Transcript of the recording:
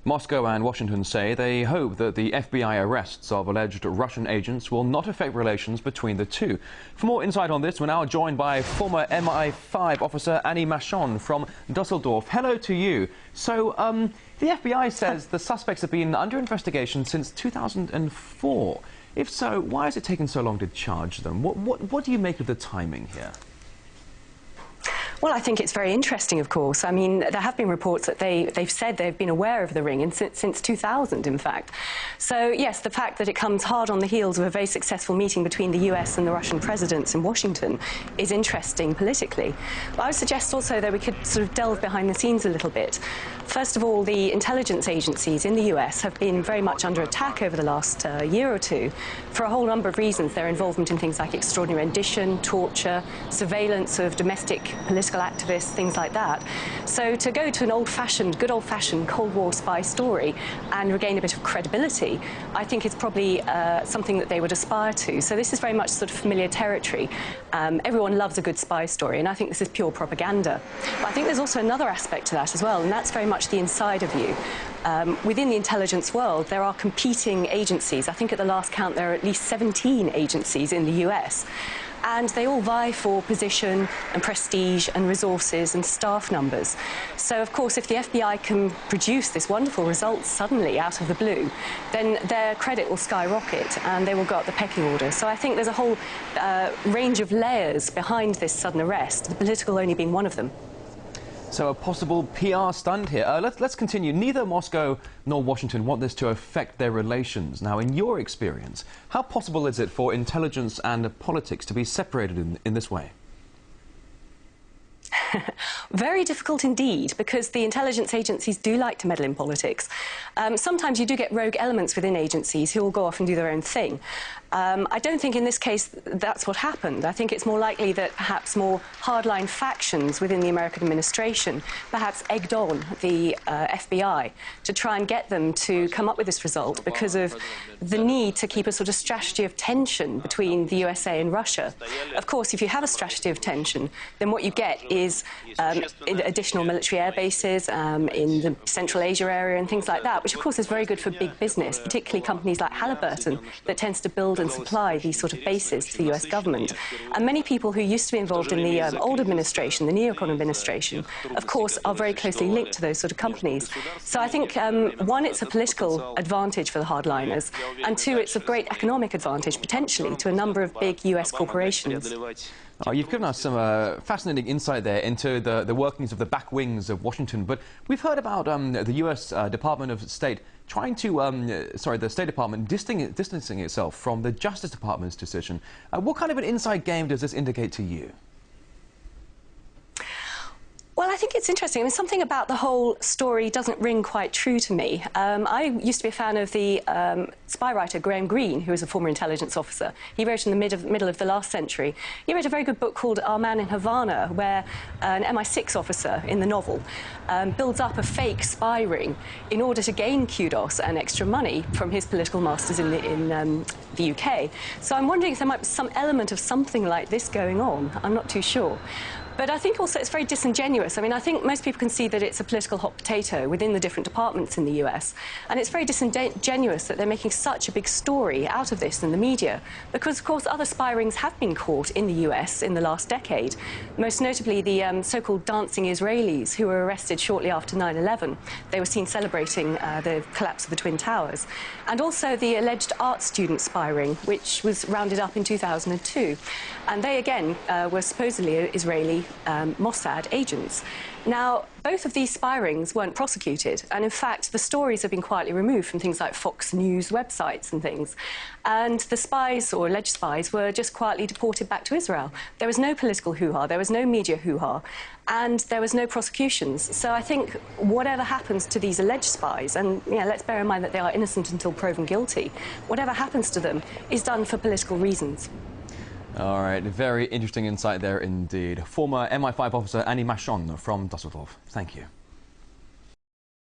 Moscow and Washington say they hope that the FBI arrests of alleged Russian agents will not affect relations between the two. For more insight on this, we're now joined by former MI5 officer Annie Machon from Dusseldorf. Hello to you. So, the FBI says the suspects have been under investigation since 2004. If so, why has it taken so long to charge them? What do you make of the timing here? Well, I think it's very interesting, of course. I mean, there have been reports that they've said they've been aware of the ring since 2000, in fact. So, yes, the fact that it comes hard on the heels of a very successful meeting between the US and the Russian presidents in Washington is interesting politically. But I would suggest also that we could sort of delve behind the scenes a little bit. First of all, the intelligence agencies in the US have been very much under attack over the last year or two for a whole number of reasons. Their involvement in things like extraordinary rendition, torture, surveillance of domestic political activists, things like that. So to go to an good old-fashioned Cold War spy story and regain a bit of credibility, I think it's probably something that they would aspire to. So this is very much sort of familiar territory. Everyone loves a good spy story, and I think this is pure propaganda. But I think there's also another aspect to that as well, and that's very much the insider view. Within the intelligence world, there are competing agencies. I think at the last count there are at least 17 agencies in the US. And they all vie for position and prestige and resources and staff numbers. So, of course, if the FBI can produce this wonderful result suddenly out of the blue, then their credit will skyrocket and they will go up the pecking order. So I think there's a whole range of layers behind this sudden arrest, the political only being one of them. So a possible PR stunt here. Let's continue. Neither Moscow nor Washington want this to affect their relations. Now, in your experience, how possible is it for intelligence and politics to be separated in this way? Very difficult indeed, because the intelligence agencies do like to meddle in politics. Sometimes you do get rogue elements within agencies who will go off and do their own thing. I don't think in this case that's what happened. I think it's more likely that perhaps more hardline factions within the American administration perhaps egged on the FBI to try and get them to come up with this result because of the need to keep a sort of strategy of tension between the USA and Russia. Of course, if you have a strategy of tension, then what you get is additional military air bases in the Central Asia area and things like that, which of course is very good for big business, particularly companies like Halliburton that tends to build and supply these sort of bases to the US government. And many people who used to be involved in the old administration, the neocon administration, of course are very closely linked to those sort of companies. So I think, one, it's a political advantage for the hardliners, and two, it's a great economic advantage potentially to a number of big US corporations. Oh, you've given us some fascinating insight there into the workings of the back wings of Washington, but we've heard about the US Department of State trying to, the State Department distancing itself from the Justice Department's decision. What kind of an inside game does this indicate to you? Well, I think it's interesting. I mean, something about the whole story doesn't ring quite true to me. I used to be a fan of the spy writer Graham Greene, who was a former intelligence officer. He wrote in the middle of the last century. He wrote a very good book called Our Man in Havana, where an MI6 officer in the novel builds up a fake spy ring in order to gain kudos and extra money from his political masters in the UK. So I'm wondering if there might be some element of something like this going on. I'm not too sure. But I think also it's very disingenuous. I mean, I think most people can see that it's a political hot potato within the different departments in the US. And it's very disingenuous that they're making such a big story out of this in the media. Because, of course, other spy rings have been caught in the US in the last decade. Most notably, the so-called dancing Israelis who were arrested shortly after 9/11. They were seen celebrating the collapse of the Twin Towers. And also the alleged art student spy ring, which was rounded up in 2002. And they, again, were supposedly Israeli Mossad agents. Now, both of these spy rings weren't prosecuted, and in fact, the stories have been quietly removed from things like Fox News websites and things. And the spies, or alleged spies, were just quietly deported back to Israel. There was no political hoo-ha, there was no media hoo-ha, and there was no prosecutions. So I think whatever happens to these alleged spies, and let's bear in mind that they are innocent until proven guilty, whatever happens to them is done for political reasons. All right, very interesting insight there indeed. Former MI5 officer Annie Machon from Dusseldorf. Thank you.